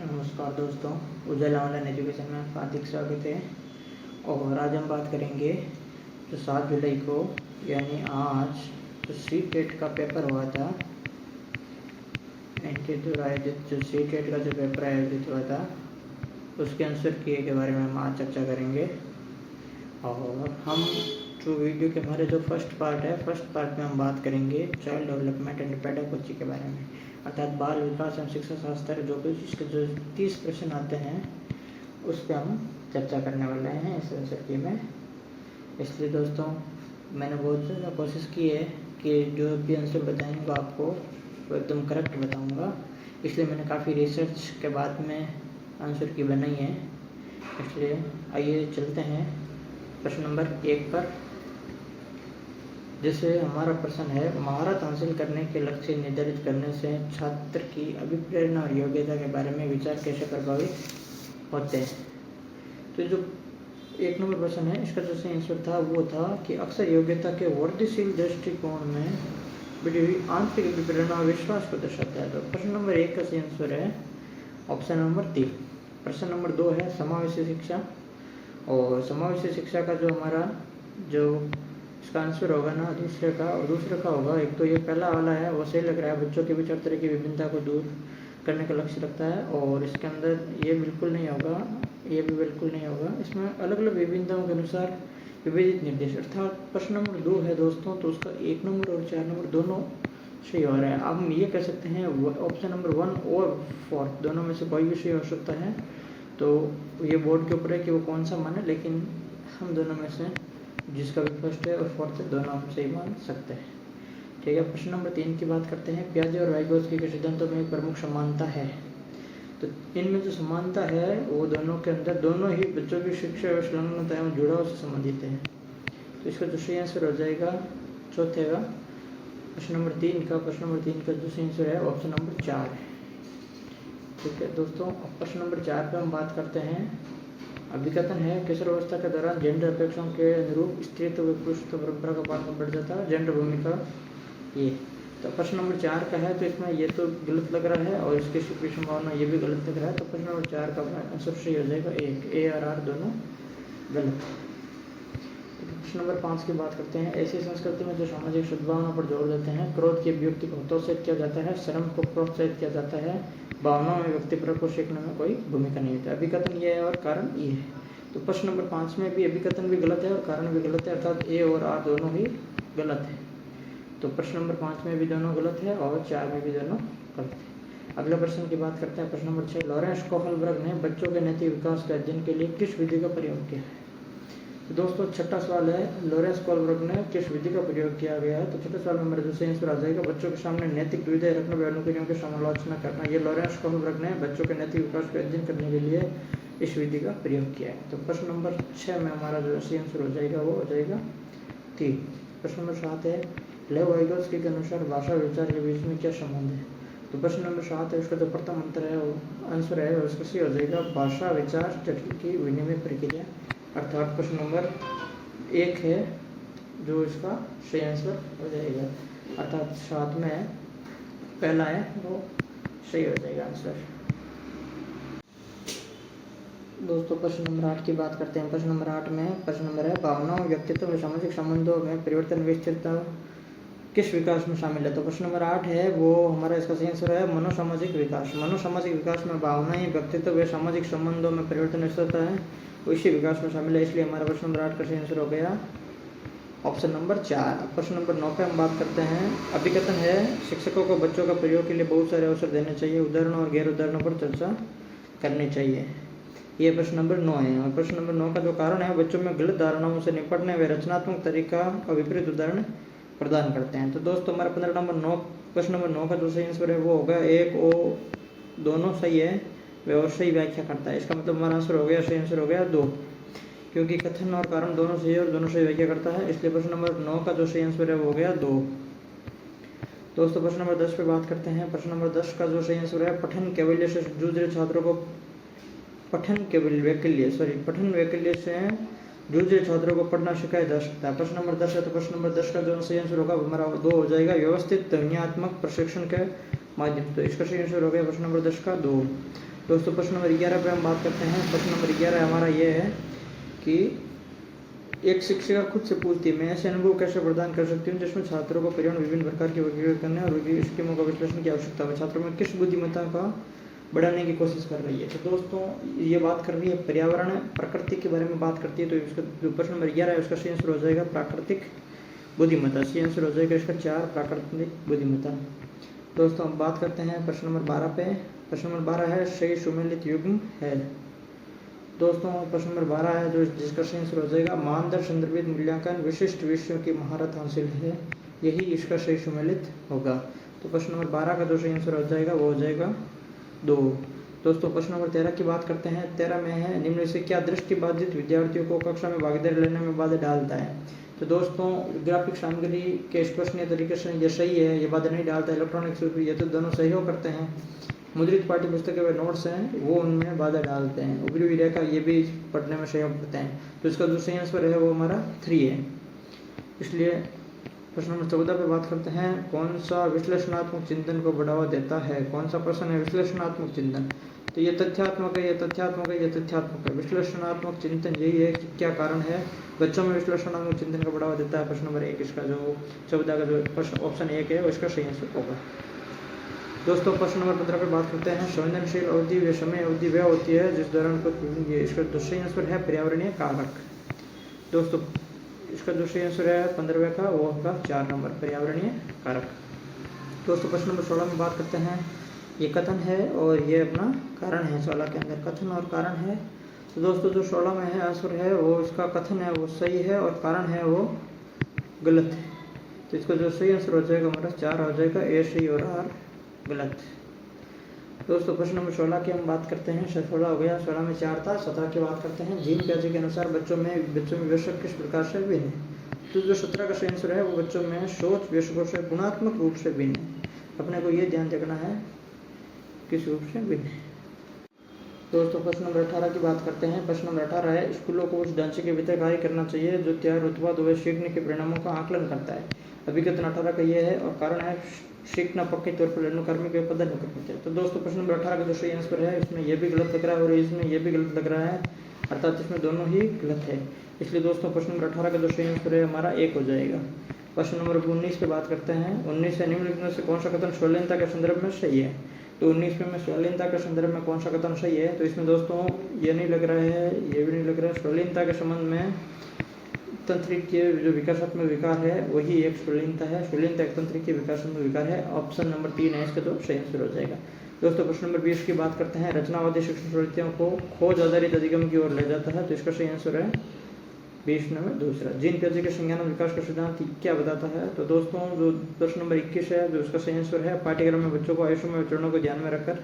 नमस्कार दोस्तों, उजाला online education में हार्दिक स्वागत है। और आज हम बात करेंगे जो 7 जुलाई को यानी आज जो सी-टेट का पेपर हुआ था, इनके द्वारा आयोजित जो सी-टेट का जो पेपर आयोजित हुआ था उसके आंसर किए के बारे में हम आज चर्चा करेंगे। और हम जो वीडियो के हमारे जो फर्स्ट पार्ट में हम बात करेंगे चाइल्ड डेवलपमेंट एंड पेडागोजी के बारे में, अर्थात बाल विकास एवं शिक्षा शास्त्र जो भी इसके जो 30 प्रश्न आते हैं उस पर हम चर्चा करने वाले हैं इस आंसर की में। इसलिए दोस्तों मैंने बहुत ज़्यादा कोशिश की है कि जो भी आंसर बताएंगे आपको वो एकदम करेक्ट बताऊंगा, इसलिए मैंने काफ़ी रिसर्च के बाद में आंसर की बनाई है। इसलिए आइए चलते हैं प्रश्न नंबर 1 पर। जैसे हमारा प्रश्न है, महारत हासिल करने के लक्ष्य निर्धारित करने से छात्र की अभिप्रेरणा और योग्यता के बारे में विचार कैसे प्रभावित होते हैं। तो जो 1 नंबर प्रश्न है इसका जो सही आंसर था वो था कि अक्सर योग्यता के वृद्धिशील दृष्टिकोण में बढ़ी हुई आंतरिक अभिप्रेरणा और विश्वास को दर्शाता है। तो प्रश्न नंबर 1 का सही आंसर है ऑप्शन नंबर 3। प्रश्न नंबर 2 है समावेशी शिक्षा। और समावेशी शिक्षा का जो हमारा जो इसका आंसर होगा ना दूसरे का होगा। एक तो ये पहला वाला है वो सही लग रहा है, बच्चों के बीच हर तरह की विभिन्नता को दूर करने का लक्ष्य रखता है। और इसके अंदर ये बिल्कुल नहीं होगा, ये भी बिल्कुल नहीं होगा। इसमें अलग अलग विभिन्नताओं के अनुसार विभेदित निर्देश, अर्थात प्रश्न नंबर 2 है दोस्तों, तो उसका 1 नंबर और 4 नंबर दोनों सही हो रहा है। अब हम ये कह सकते हैं ऑप्शन नंबर 1 और 4 दोनों में से कोई भी सही हो सकता है। तो ये बोर्ड के ऊपर है कि वो कौन सा माने, लेकिन हम दोनों में से जिसका भी फर्स्ट है और फोर्थ है दोनों हम सही मान सकते हैं। ठीक है, प्रश्न नंबर 3 की बात करते हैं। पियाजे और वाइगोत्स्की के सिद्धांतों में एक प्रमुख समानता है। तो इनमें जो समानता है वो दोनों के अंदर दोनों ही बच्चों की शिक्षा और संलग्नता एवं जुड़ाव से संबंधित है। तो इसका जो सही आंसर हो जाएगा चौथे का प्रश्न नंबर 3 का जो सही आंसर है ऑप्शन नंबर 4 है। ठीक है दोस्तों, प्रश्न नंबर 4 पे हम बात करते हैं। अभिकथन है किशोरावस्था के दौरान जेंडर अपेक्षाओं के अनुरूप स्त्रीत्व व पुरुषत्व परंपरा का पालन बढ़ जाता है, जेंडर भूमिका ये। तो प्रश्न नंबर 4 का है, तो इसमें ये तो गलत लग रहा है और इसकी संभावना ये भी गलत लग रहा है। तो प्रश्न नंबर 4 का आंसर सही हो जाएगा ए और आर दोनों गलत। प्रश्न नंबर 5 की बात करते हैं। ऐसी संस्कृति में जो सामाजिक सद्भावना पर जोर देते हैं, क्रोध की अभिव्यक्ति को हतोत्साहित किया जाता है, शर्म को प्रोत्साहित किया जाता है, भावनाओं में व्यक्ति पर को सीखने में कोई भूमिका नहीं होती। अभिकथन ये है और कारण ये है। तो प्रश्न नंबर 5 में भी अभिकथन भी गलत है और कारण भी गलत है, अर्थात ए और आर दोनों ही गलत है। तो प्रश्न नंबर 5 में भी दोनों गलत है और 4 में भी दोनों गलत है। अगला प्रश्न की बात करते हैं। प्रश्न नंबर 6, लॉरेंस कोहलबर्ग ने बच्चों के नैतिक विकास के अध्ययन के लिए किस विधि का प्रयोग किया है। तो दोस्तों छठा सवाल है, लॉरेंस कोहलबर्ग ने किस विधि का प्रयोग किया गया है। तो छठे सवाल में मेरा जो सही आंसर आ जाएगा बच्चों के सामने नैतिक दुविधाएं रखना व अनुकूलियों की समालोचना करना। ये लॉरेंस कोहलबर्ग ने बच्चों के नैतिक विकास का अध्ययन करने के लिए इस विधि का प्रयोग किया है। तो प्रश्न नंबर 6 में हमारा जो सही आंसर हो जाएगा वो हो जाएगा 3। प्रश्न नंबर 7 है, लेव वाइगोत्स्की के अनुसार भाषा विचार के बीच में क्या संबंध है। तो प्रश्न नंबर 7 है, उसका जो प्रथम आंसर है उसका सही हो जाएगा भाषा विचार जटिल की विनिमय प्रक्रिया, अर्थात प्रश्न नंबर 1 है जो इसका सही आंसर हो जाएगा, अर्थात 7 में पहला है वो सही हो जाएगा आंसर। दोस्तों प्रश्न नंबर 8 की बात करते हैं। प्रश्न नंबर 8 में प्रश्न नंबर है, भावनाओं व्यक्तित्व व सामाजिक संबंधों में परिवर्तन व स्थिरता किस विकास में शामिल है। तो प्रश्न नंबर 8 है वो हमारा इसका सही आंसर है मनोसामाजिक विकास। मनोसामाजिक विकास में भावनाएं व्यक्तित्व व सामाजिक संबंधों में परिवर्तन स्थिरता है वो इसी विकास में शामिल है, इसलिए हमारा प्रश्न नंबर 8 का सही आंसर हो गया ऑप्शन नंबर 4। प्रश्न नंबर 9 पे हम बात करते हैं। अभिकथन है शिक्षकों को बच्चों का प्रयोग के लिए बहुत सारे अवसर देने चाहिए, उदाहरणों और गैर उदाहरणों पर चर्चा करनी चाहिए। ये प्रश्न नंबर 9 है। और प्रश्न नंबर 9 का जो कारण है, बच्चों में गलत धारणाओं से निपटने व रचनात्मक तरीका का विपरीत उदाहरण प्रदान करते हैं। तो दोस्तों हमारा 15 नंबर 9 प्रश्न नंबर 9 का जो सही आंसर है वो होगा 1 ओ दोनों सही है वे और सही व्याख्या करता है। इसका मतलब हमारा आंसर हो गया सही आंसर हो गया 2, क्योंकि कथन और कारण दोनों सही है और दोनों सही व्याख्या करता है, इसलिए प्रश्न नंबर 9 का जो सही आंसर है वो हो गया 2। दोस्तों प्रश्न नंबर 10 पे बात करते हैं। प्रश्न नंबर 10 का जो सही आंसर है, पठन कैवल्य से जूझ रहे छात्रों को पठन वैकल्य से जूझ रहे छात्रों को पढ़ना सिखाया जा सकता है। प्रश्न नंबर 10 है, तो प्रश्न नंबर 10 का जो सही आंसर होगा हमारा 2 हो जाएगा। व्यवस्थित ध्वन्यात्मक प्रशिक्षण के माध्यम। तो इसका सही आंसर हो गया प्रश्न नंबर 10 का 2। दोस्तों प्रश्न नंबर 11 पे हम बात करते हैं। प्रश्न नंबर 11 हमारा ये है कि एक शिक्षिका खुद से पूछती है, मैं ऐसे अनुभव कैसे प्रदान कर सकती हूँ जिसमें छात्रों को पर्यावरण विभिन्न प्रकार के वर्गीकरण करने और स्कीमों का विश्लेषण की आवश्यकता है, छात्रों में किस बुद्धिमत्ता का बढ़ाने की कोशिश कर रही है। तो दोस्तों ये बात कर रही है पर्यावरण प्रकृति के बारे में बात करती है। तो इसका जो प्रश्न नंबर 11 है उसका सही आंसर हो जाएगा प्राकृतिक बुद्धिमत्ता। सही आंसर हो जाएगा इसका 4 प्राकृतिक बुद्धिमत्ता। दोस्तों हम बात करते हैं प्रश्न नंबर 12 पे। प्रश्न नंबर 12 है सही सुमेलित युग्म है। दोस्तों प्रश्न नंबर 12 है जो जिसका सही आंसर हो जाएगा मानदंड संदर्भित मूल्यांकन विशिष्ट विषयों की महारत हासिल है, यही इसका सही सुमेलित होगा। तो प्रश्न नंबर 12 का जो सही आंसर हो जाएगा वो हो जाएगा 2। दोस्तों प्रश्न नंबर 13 की बात करते हैं। 13 में है निम्न से क्या दृष्टिबाधित विद्यार्थियों को कक्षा में भागीदारी लेने में बाधा डालता है। तो दोस्तों ग्राफिक सामग्री के स्पर्शनीय तरीके से ये सही है, ये बाधा नहीं डालता है। इलेक्ट्रॉनिक्स ये तो दोनों सहयोग करते हैं। मुद्रित पाठ्य पुस्तकें व नोट्स हैं वो उनमें बाधा डालते हैं। उभरी हुई रेखा ये भी पढ़ने में सहयोग करते हैं। तो इसका जो सही आंसर है वो हमारा 3 है। इसलिए प्रश्न नंबर 14 पे बात करते हैं। कौन सा विश्लेषणात्मक चिंतन को बढ़ावा देता है। कौन सा प्रश्न है विश्लेषणात्मक चिंतन। तो ये तथ्यात्मक है, ये तथ्यात्मक है, ये तथ्यात्मक है। विश्लेषणात्मक चिंतन यही है कि क्या कारण है बच्चों में विश्लेषणात्मक चिंतन को बढ़ावा देता है। प्रश्न नंबर 1 इसका जो 14 का जो प्रश्न ऑप्शन 1 है उसका सही आंसर होगा। दोस्तों प्रश्न नंबर 15 पे बात करते हैं। संवेदनशील अवधि व समय अवधि वह होती है जिस दौरान कुछ ये इसका जो सही आंसर है पर्यावरणीय कारक। दोस्तों इसका जो सही आंसर है 15वें का वो होगा 4 नंबर पर्यावरणीय कारक। दोस्तों प्रश्न नंबर 16 में बात करते हैं। ये कथन है और ये अपना कारण है। 16 के अंदर कथन और कारण है। तो दोस्तों जो 16 में है आंसर है वो इसका कथन है वो सही है और कारण है वो गलत है। तो इसका जो सही आंसर हो जाएगा हमारा 4 हो जाएगा, ए सही और आर गलत। दोस्तों प्रश्न नंबर 16 की हम बात करते हैं। 16 हो गया, 16 में 4 था। 17 की बात करते हैं। जीन पियाजे के अनुसार बच्चों में वयस्क किस प्रकार से भिन्न है। तो जो 17 का सही आंसर है वो बच्चों में सोच वयस्कों से गुणात्मक रूप से भिन्न है। अपने को ये ध्यान रखना है किस रूप से भिन्न है। दोस्तों प्रश्न नंबर 18 की बात करते हैं। प्रश्न नंबर 18 है स्कूलों को उस ढांचे के भीतर कार्य करना चाहिए जो तैयार उत्पाद व सीखने के परिणामों का आकलन करता है। अभिकथन 18 का ये है और कारण है सीखना पक्के तौर पर अनुकर्मी के पदन करते हैं। तो दोस्तों प्रश्न नंबर 18 का जो सही आंसर है इसमें यह भी गलत लग रहा है और इसमें यह भी गलत लग रहा है, अर्थात इसमें दोनों ही गलत है। इसलिए दोस्तों प्रश्न नंबर 18 का जो सही आंसर है हमारा 1 हो जाएगा। प्रश्न नंबर 19 पे बात करते हैं। 19 से निम्नलिखित में से कौन सा कथन स्वलीनता के संदर्भ में सही है। तो 19 में स्वलीनता के संदर्भ में कौन सा कथन सही है। तो इसमें दोस्तों ये नहीं लग रहा है, ये भी नहीं लग रहा है। स्वलीनता के संबंध में तंत्रिक के जो विकासात्मक विकार है वही एक स्वलीनता है। स्वलीनता एक तंत्रिक के विकासात्मक विकार है। ऑप्शन नंबर 3 है इसका तो सही आंसर हो जाएगा। दोस्तों प्रश्न नंबर 20 की बात करते हैं। रचनावादी शिक्षण प्रवृत्तियों को खोज आधारित अधिगम की ओर ले जाता है। तो इसका सही आंसर है 20 नंबर दूसरा। जीन पियाजे के संज्ञान विकास का सिद्धांत क्या बताता है। तो दोस्तों जो प्रश्न नंबर 21 है जो इसका सही आंसर है पाठ्यक्रम में बच्चों को आयुष्मान चरणों को ध्यान में रखकर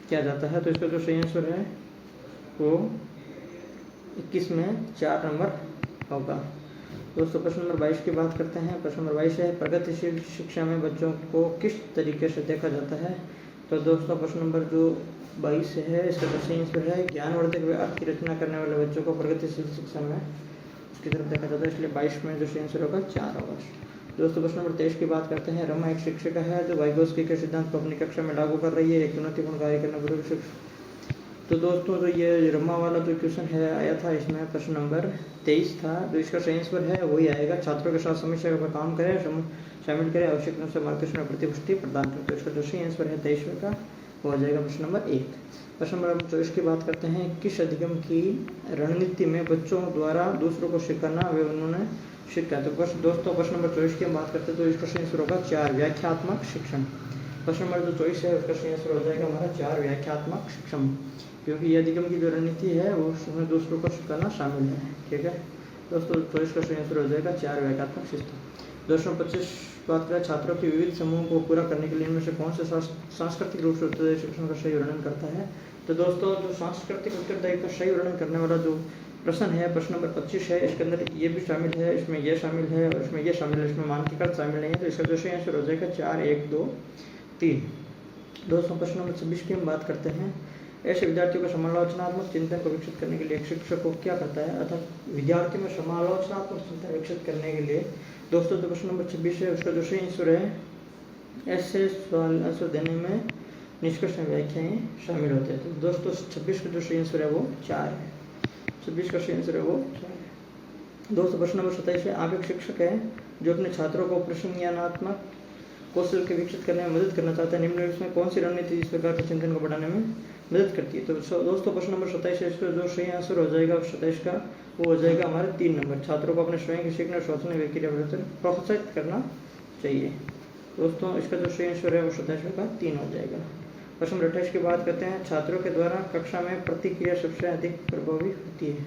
किया जाता है। तो इसका जो सही आंसर है वो 21 में 4 नंबर होगा। दोस्तों प्रश्न नंबर 22 की बात करते हैं। प्रश्न नंबर 22 है प्रगतिशील शिक्षा में बच्चों को किस तरीके से देखा जाता है। तो दोस्तों प्रश्न नंबर जो 22 है इसका जो सही आंसर है ज्ञानवर्धक व अर्थ की रचना करने वाले बच्चों को प्रगतिशील शिक्षा में उसकी तरफ देखा जाता है। इसलिए 22 में जो सही आंसर होगा 4 होगा। दोस्तों प्रश्न नंबर 23 की बात करते हैं। रमा एक शिक्षिका है जो वाइगोस्की के सिद्धांत को अपनी कक्षा में लागू कर रही है। एक चुनौतीपूर्ण कार्य करने वाले तो दोस्तों जो ये रमा वाला जो क्वेश्चन है आया था इसमें प्रश्न नंबर 23 था। जो इसका सही आंसर है वही आएगा। छात्रों के साथ समस्या पर काम करें, शामिल करें, आवश्यक रूप से मार्गदर्शन और प्रतिपुष्टि प्रदान करें। तो इसका जो सही आंसर है 23वें का वो हो जाएगा प्रश्न नंबर 1। प्रश्न नंबर 24 की बात करते हैं। किस अधिगम की रणनीति में बच्चों द्वारा दूसरों को सिखाना वे उन्होंने सीखा। तो दोस्तों प्रश्न नंबर 24 की हम बात करते हैं। तो इसका सही आंसर होगा 4 व्याख्यात्मक शिक्षण। प्रश्न नंबर जो 24 है उसका सही आंसर हो जाएगा हमारा 4 व्याख्यात्मक शिक्षण, क्योंकि ये अधिगम की जो रणनीति है वो उसमें दूसरों को सिखाना शामिल है। ठीक है दोस्तों, तो इसका सही आंसर हो जाएगा 4 व्याख्यात्मक शिक्षण। 225 बात करें छात्रों के विविध समूहों को पूरा करने के लिए इनमें से कौन से सांस्कृतिक रूप से उत्तरदायी शिक्षण का सही वर्णन करता है। तो दोस्तों जो सांस्कृतिक उत्तरदायी का सही वर्णन करने वाला जो प्रश्न है प्रश्न नंबर 25 है। इसके अंदर ये भी शामिल है, इसमें ये शामिल है और इसमें ये शामिल है, इसमें मानकीकरण शामिल नहीं है। तो इसका जो सही आंसर हो जाएगा 4 1 2 3। दोस्तों प्रश्न नंबर 26 की हम बात करते हैं। ऐसे विद्यार्थियों को समालोचनात्मक चिंतन को विकसित करने के लिए एक शिक्षक को क्या करता है, अर्थात विद्यार्थी में समालोचनात्मक चिंतन विकसित करने के लिए दोस्तों जो प्रश्न नंबर 26 है उसका जो सही आंसर है ऐसे सवाल आंसर देने में निष्कर्ष में व्याख्याएं शामिल होते हैं। तो दोस्तों 26 का जो सही आंसर है वो 4 है। 26 का सही आंसर है वो 4 है। दोस्तों प्रश्न नंबर 27 है, आप एक शिक्षक है जो अपने छात्रों को प्रश्न ज्ञानात्मक कौशल के विकसित करने में मदद करना चाहते हैं। निम्नलिखित में कौन सी रणनीति इस प्रकार के चिंतन को बढ़ाने में मदद करती है? तो दोस्तों प्रश्न नंबर 27 है, इसका जो सही आंसर हो जाएगा 27 का वो हो जाएगा हमारे 3 नंबर। छात्रों को अपने स्वयं के सीखने और सोचने व क्रिया प्रोत्साहित करना चाहिए। दोस्तों इसका जो सही आंसर है वो 27 का 3 हो जाएगा। प्रश्न नंबर 28 की बात करते हैं, छात्रों के द्वारा कक्षा में प्रतिक्रिया सबसे अधिक प्रभावी होती है।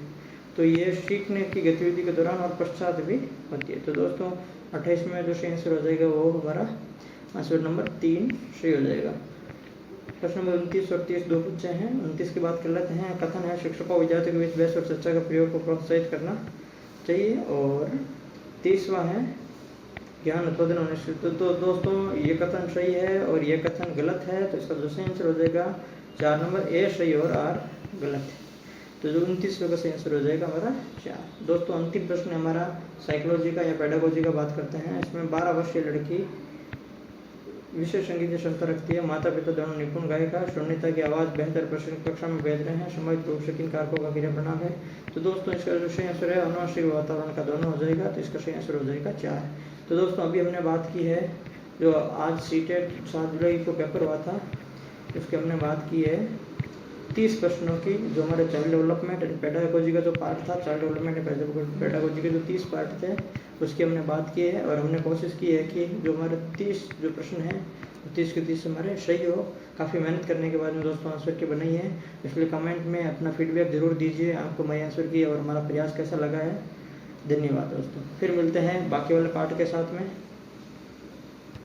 तो ये सीखने की गतिविधि के दौरान और पश्चात भी होती है। तो दोस्तों 28 में जो सही आंसर हो जाएगा वो हमारा आंसर नंबर 3 सही हो जाएगा। प्रश्न नंबर 29 और 30 दो बच्चे हैं। 29 की बात कर लेते हैं। कथन है, शिक्षकों और विद्यार्थियों के बीच बहस और चर्चा का प्रयोग को प्रोत्साहित करना चाहिए। और 30वां है, ज्ञान उत्पादन होने से। तो दोस्तों ये कथन सही है और ये कथन गलत है। तो इसका जो सही आंसर हो जाएगा 4 नंबर ए सही और आर गलत है। तो जो 29वें का सही आंसर हो जाएगा हमारा 4। दोस्तों अंतिम प्रश्न हमारा साइकोलॉजी का या पेडागोजी का बात करते हैं। इसमें 12 वर्षीय लड़की विशेष संगीत की क्षमता रखती है। माता पिता दोनों निपुण गायिका, श्रोणिता की आवाज़ बेहतर प्रश्न कक्षा में भेज रहे हैं। संभावित रूप से किन कारकों का क्रिया परिणाम है? तो दोस्तों इसका जो सही आंसर है अनुवांशिक वातावरण का दोनों हो जाएगा। तो इसका सही आंसर हो जाएगा 4। तो दोस्तों अभी हमने बात की है जो आज सीटेट 7 जुलाई को पेपर हुआ था, उसकी हमने बात की है 30 प्रश्नों की, जो हमारे चाइल्ड डेवलपमेंट एंड पेडागोजी का जो पार्ट था, चाइल्ड डेवलपमेंट एंड पेडागोजी के जो 30 पार्ट थे उसकी हमने बात की है। और हमने कोशिश की है कि जो हमारे 30 जो प्रश्न हैं 30 के 30 हमारे सही हो। काफ़ी मेहनत करने के बाद में दोस्तों आंसर की बनाई है, इसलिए कमेंट में अपना फीडबैक जरूर दीजिए, आपको मैं आंसर की और हमारा प्रयास कैसा लगा है। धन्यवाद दोस्तों, फिर मिलते हैं बाकी वाले पार्ट के साथ में।